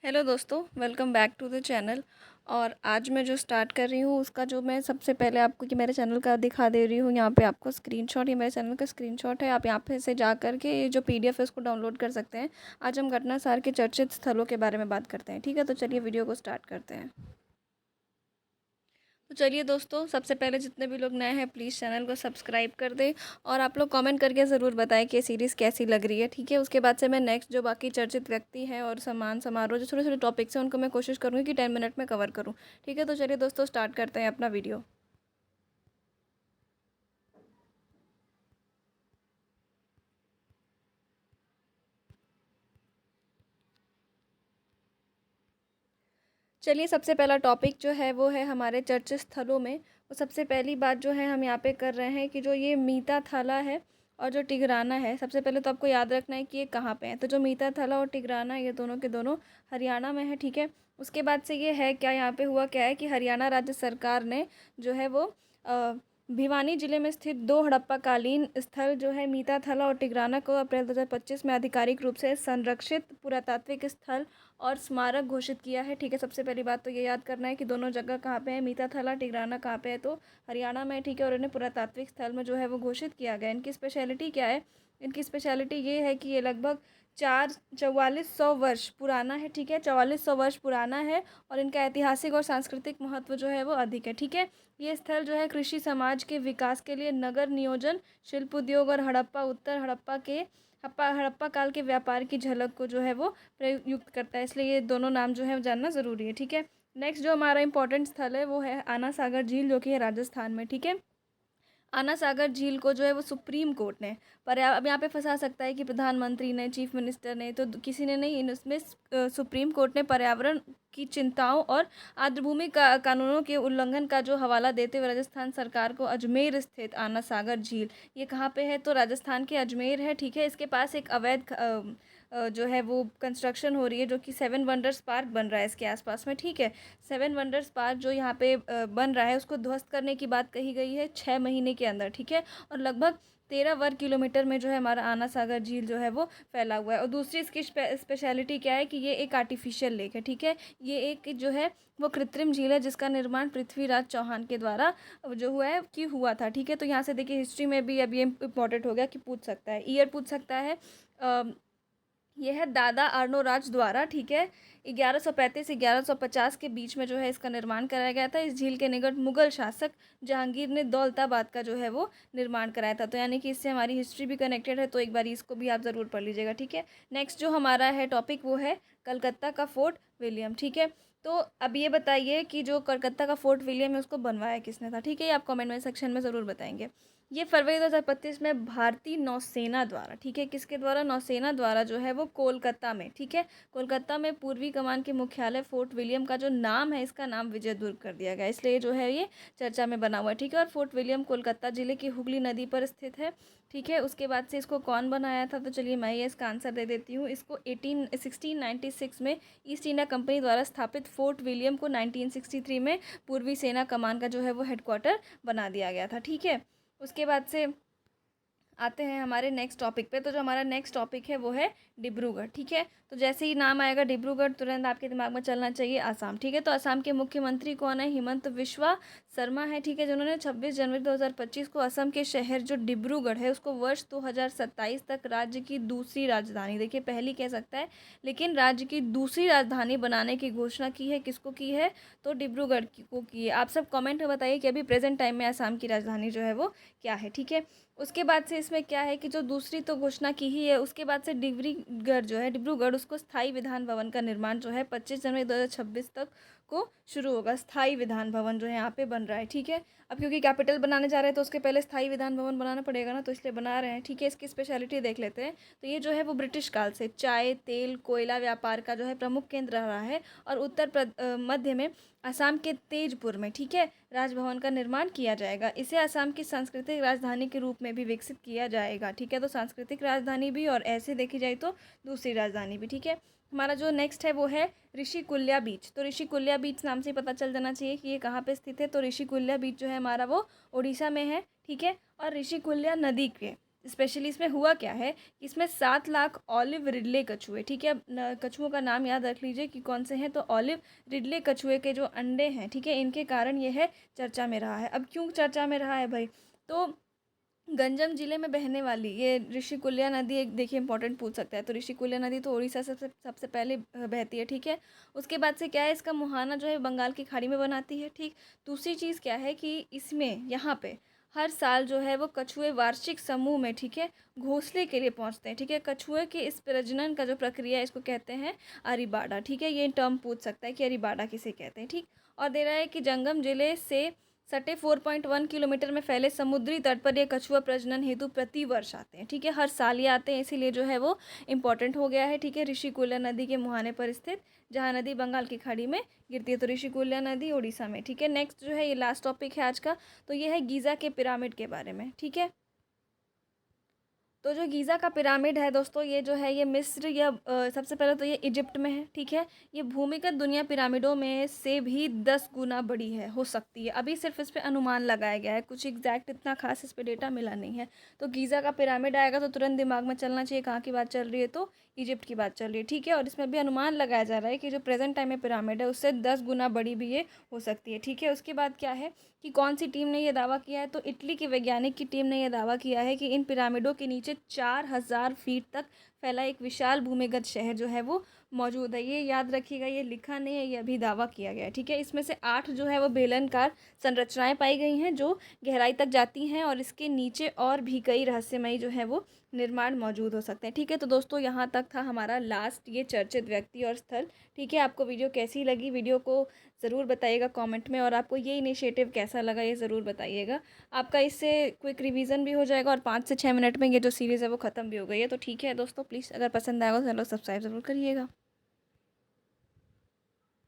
Hello दोस्तों, welcome back to the channel. और आज मैं जो स्टार्ट कर रही हूँ उसका जो मैं सबसे पहले आपको कि मेरे चैनल का दिखा दे रही हूँ। यहाँ पे आपको स्क्रीनशॉट, ये मेरे चैनल का स्क्रीनशॉट है। आप यहाँ पे से जा कर के ये जो पीडीएफ है उसको डाउनलोड कर सकते हैं। आज हम घटना सार के चर्चित स्थलों के बारे में बात करते हैं। ठीक है, तो चलिए वीडियो को स्टार्ट करते हैं। तो चलिए दोस्तों, सबसे पहले जितने भी लोग नए हैं प्लीज़ चैनल को सब्सक्राइब कर दें और आप लोग कमेंट करके ज़रूर बताएं कि ये सीरीज़ कैसी लग रही है। ठीक है, उसके बाद से मैं नेक्स्ट जो बाकी चर्चित व्यक्ति हैं और सम्मान समारोह जो छोटे छोटे टॉपिक्स हैं उनको मैं कोशिश करूँगी कि 10 मिनट में कवर करूँ। ठीक है, तो चलिए दोस्तों स्टार्ट करते हैं अपना वीडियो। चलिए, सबसे पहला टॉपिक जो है वो है हमारे चर्चित स्थलों में। वो सबसे पहली बात जो है हम यहाँ पे कर रहे हैं कि जो ये मीता थाला है और जो टिगराना है, सबसे पहले तो आपको याद रखना है कि ये कहाँ पे है। तो जो मीता थाला और टिगराना ये दोनों के दोनों हरियाणा में है। ठीक है, उसके बाद से ये है क्या, यहाँ पे हुआ क्या है कि हरियाणा राज्य सरकार ने जो है वो भिवानी जिले में स्थित दो हड़प्पाकालीन स्थल जो है मीता थाला और टिगराना को अप्रैल 2025 में आधिकारिक रूप से संरक्षित पुरातात्विक स्थल और स्मारक घोषित किया है। ठीक है, सबसे पहली बात तो ये याद करना है कि दोनों जगह कहाँ पे है, मीता थाला टिगराना कहाँ पे है, तो हरियाणा में। ठीक है, और इन्हें पुरातात्विक स्थल में जो है वो घोषित किया गया। इनकी स्पेशलिटी क्या है? इनकी स्पेशलिटी ये है कि ये लगभग 4400 वर्ष पुराना है। ठीक है, 4400 वर्ष पुराना है और इनका ऐतिहासिक और सांस्कृतिक महत्व जो है वो अधिक है। ठीक है, ये स्थल जो है कृषि समाज के विकास के लिए, नगर नियोजन, शिल्प उद्योग और हड़प्पा उत्तर हड़प्पा काल के व्यापार की झलक को जो है वो प्रयुक्त करता है। इसलिए ये दोनों नाम जो है जानना ज़रूरी है। ठीक है, नेक्स्ट जो हमारा इंपॉर्टेंट स्थल है वो है आना सागर झील, जो कि है राजस्थान में। ठीक है, आना सागर झील को जो है वो सुप्रीम कोर्ट ने अब यहाँ पे फंसा सकता है कि प्रधानमंत्री ने, चीफ मिनिस्टर ने, तो किसी ने नहीं। इन उसमें सुप्रीम कोर्ट ने पर्यावरण की चिंताओं और आर्द्रभूमि का कानूनों के उल्लंघन का जो हवाला देते हुए राजस्थान सरकार को अजमेर स्थित आना सागर झील, ये कहाँ पे है, तो राजस्थान के अजमेर है। ठीक है, इसके पास एक अवैध जो है वो कंस्ट्रक्शन हो रही है, जो कि 7 वंडर्स पार्क बन रहा है इसके आसपास में। ठीक है, 7 वंडर्स पार्क जो यहाँ पे बन रहा है उसको ध्वस्त करने की बात कही गई है 6 महीने के अंदर। ठीक है, और लगभग 13 वर्ग किलोमीटर में जो है हमारा आना सागर झील जो है वो फैला हुआ है। और दूसरी इसकी स्पेशलिटी क्या है कि ये एक आर्टिफिशियल लेक है। ठीक है, ये एक जो है वो कृत्रिम झील है जिसका निर्माण पृथ्वीराज चौहान के द्वारा जो हुआ है कि हुआ था। ठीक है, तो यहाँ से देखिए हिस्ट्री में भी अब ये इम्पोर्टेंट हो गया कि पूछ सकता है, ईयर पूछ सकता है। यह है दादा अर्नोराज द्वारा। ठीक है, 1135 1150 के बीच में जो है इसका निर्माण कराया गया था। इस झील के निकट मुगल शासक जहांगीर ने दौलताबाद का जो है वो निर्माण कराया था। तो यानी कि इससे हमारी हिस्ट्री भी कनेक्टेड है, तो एक बार इसको भी आप ज़रूर पढ़ लीजिएगा। ठीक है, नेक्स्ट जो हमारा है टॉपिक वो है कलकत्ता का फोर्ट विलियम। ठीक है, तो अब ये बताइए कि जो कलकत्ता का फोर्ट विलियम है उसको बनवाया किसने था। ठीक है, ये आप कमेंट में सेक्शन में ज़रूर बताएंगे। ये फरवरी 2025 में भारतीय नौसेना द्वारा, ठीक है, किसके द्वारा, नौसेना द्वारा जो है वो कोलकाता में, ठीक है, कोलकाता में पूर्वी कमान के मुख्यालय फोर्ट विलियम का जो नाम है, इसका नाम विजय दुर्ग कर दिया गया, इसलिए जो है ये चर्चा में बना हुआ है। ठीक है, और फोर्ट विलियम कोलकाता जिले की हुगली नदी पर स्थित है। ठीक है, उसके बाद से इसको कौन बनाया था, तो चलिए मैं ये इसका आंसर दे देती हूँ। इसको 1696 में ईस्ट इंडिया कंपनी द्वारा स्थापित फोर्ट विलियम को 1963 में पूर्वी सेना कमान का जो है वो हेडक्वार्टर बना दिया गया था। ठीक है, उसके बाद से आते हैं हमारे नेक्स्ट टॉपिक पे। तो जो हमारा नेक्स्ट टॉपिक है वो है डिब्रूगढ़। ठीक है, तो जैसे ही नाम आएगा डिब्रूगढ़, तुरंत आपके दिमाग में चलना चाहिए आसाम। ठीक है, तो असम के मुख्यमंत्री कौन है, हिमंत विश्वा शर्मा है। ठीक है, जिन्होंने 26 जनवरी 2025 को असम के शहर जो डिब्रूगढ़ है उसको वर्ष 2027 तक राज्य की दूसरी राजधानी, देखिए पहली कह सकता है, लेकिन राज्य की दूसरी राजधानी बनाने की घोषणा की है। किसको की है, तो डिब्रूगढ़ को की है। आप सब कमेंट में बताइए कि अभी प्रेजेंट टाइम में असम की राजधानी जो है वो क्या है। ठीक है, उसके बाद से इसमें क्या है कि जो दूसरी तो घोषणा की ही है, उसके बाद से डिब्रूगढ़ जो है, डिब्रूगढ़ उसको स्थायी विधान भवन का निर्माण जो है 25 जनवरी 2026 तक को शुरू होगा। स्थायी विधान भवन जो है यहाँ पे बन रहा है। ठीक है, अब क्योंकि कैपिटल बनाने जा रहे हैं तो उसके पहले स्थायी विधान भवन बनाना पड़ेगा ना, तो इसलिए बना रहे हैं। ठीक है, इसकी स्पेशलिटी देख लेते हैं। तो ये जो है वो ब्रिटिश काल से चाय, तेल, कोयला व्यापार का जो है प्रमुख केंद्र रहा है और मध्य में असम के तेजपुर में, ठीक है, राजभवन का निर्माण किया जाएगा। इसे असम की सांस्कृतिक राजधानी के रूप में भी विकसित किया जाएगा। ठीक है, तो सांस्कृतिक राजधानी भी और ऐसे देखी जाए तो दूसरी राजधानी भी। ठीक है, हमारा जो नेक्स्ट है वो है ऋषिकुल्या बीच। तो ऋषिकुल्या बीच नाम से पता चल जाना चाहिए कि ये कहाँ पे स्थित है। तो ऋषिकुल्या बीच जो है हमारा वो उड़ीसा में है। ठीक है, और ऋषिकुल्या नदी के स्पेशली इसमें हुआ क्या है कि इसमें 7 लाख ऑलिव रिडले कछुए, ठीक है। अब कछुओं का नाम याद रख लीजिए कि कौन से हैं, तो ऑलिव रिडले कछुए के जो अंडे हैं, ठीक है, इनके कारण ये है चर्चा में रहा है। अब क्यों चर्चा में रहा है भाई, तो गंजम जिले में बहने वाली ये ऋषिकुल्या नदी, एक देखिए इंपॉर्टेंट पूछ सकता है, तो ऋषिकुल्या नदी तो उड़ीसा से सबसे सबसे पहले बहती है, ठीक है। उसके बाद से क्या है, इसका मुहाना जो है बंगाल की खाड़ी में बनाती है, ठीक। दूसरी चीज़ क्या है कि इसमें यहाँ पे हर साल जो है वो कछुए वार्षिक समूह में, ठीक है, घोंसले के लिए पहुँचते हैं, ठीक है। कछुए के इस प्रजनन का जो प्रक्रिया है इसको कहते हैं अरीबाडा, ठीक है। ये टर्म पूछ सकता है कि अरीबाडा किसे कहते हैं, ठीक। और दे रहा है कि जंगम जिले से सटे 4.1 किलोमीटर में फैले समुद्री तट पर ये कछुआ प्रजनन हेतु प्रति वर्ष आते हैं, ठीक है। हर साल ये आते हैं, इसीलिए जो है वो इम्पॉर्टेंट हो गया है, ठीक है। ऋषिकुल्या नदी के मुहाने पर स्थित, जहाँ नदी बंगाल की खाड़ी में गिरती है, तो ऋषिकुल्या नदी उड़ीसा में, ठीक है। नेक्स्ट जो है ये लास्ट टॉपिक है आज का, तो ये है गीज़ा के पिरामिड के बारे में, ठीक है। तो जो गीज़ा का पिरामिड है दोस्तों, ये जो है ये मिस्र या सबसे पहले तो ये इजिप्ट में है, ठीक है। ये भूमिगत दुनिया पिरामिडों में से भी 10 गुना बड़ी है, हो सकती है। अभी सिर्फ इस पर अनुमान लगाया गया है, कुछ एग्जैक्ट इतना खास इस पर डेटा मिला नहीं है। तो गीज़ा का पिरामिड आएगा तो तुरंत दिमाग में चलना चाहिए कहाँ की बात चल रही है, तो इजिप्ट की बात चल रही है, ठीक है। और इसमें भी अनुमान लगाया जा रहा है कि जो प्रेजेंट टाइम में पिरामिड है उससे 10 गुना बड़ी भी ये हो सकती है, ठीक है। उसके बाद क्या है कि कौन सी टीम ने यह दावा किया है, तो इटली की वैज्ञानिक की टीम ने यह दावा किया है कि इन पिरामिडों के नीचे 4000 फीट तक फैला एक विशाल भूमिगत शहर जो है वो मौजूद है। ये याद रखिएगा, ये लिखा नहीं है, ये अभी दावा किया गया है, ठीक है। इसमें से 8 जो है वो बेलनकार संरचनाएं पाई गई हैं जो गहराई तक जाती हैं, और इसके नीचे और भी कई रहस्यमयी जो है वो निर्माण मौजूद हो सकते हैं, ठीक है। तो दोस्तों यहाँ तक था हमारा लास्ट ये चर्चित व्यक्ति और स्थल, ठीक है। आपको वीडियो कैसी लगी, वीडियो को ज़रूर बताइएगा कमेंट में, और आपको ये इनिशिएटिव कैसा लगा ये ज़रूर बताइएगा। आपका इससे क्विक रिवीजन भी हो जाएगा, और 5 से 6 मिनट में ये जो सीरीज़ है वो ख़त्म भी हो गई है। तो ठीक है दोस्तों, प्लीज़ अगर पसंद आएगा तो चैनल सब्सक्राइब ज़रूर करिएगा।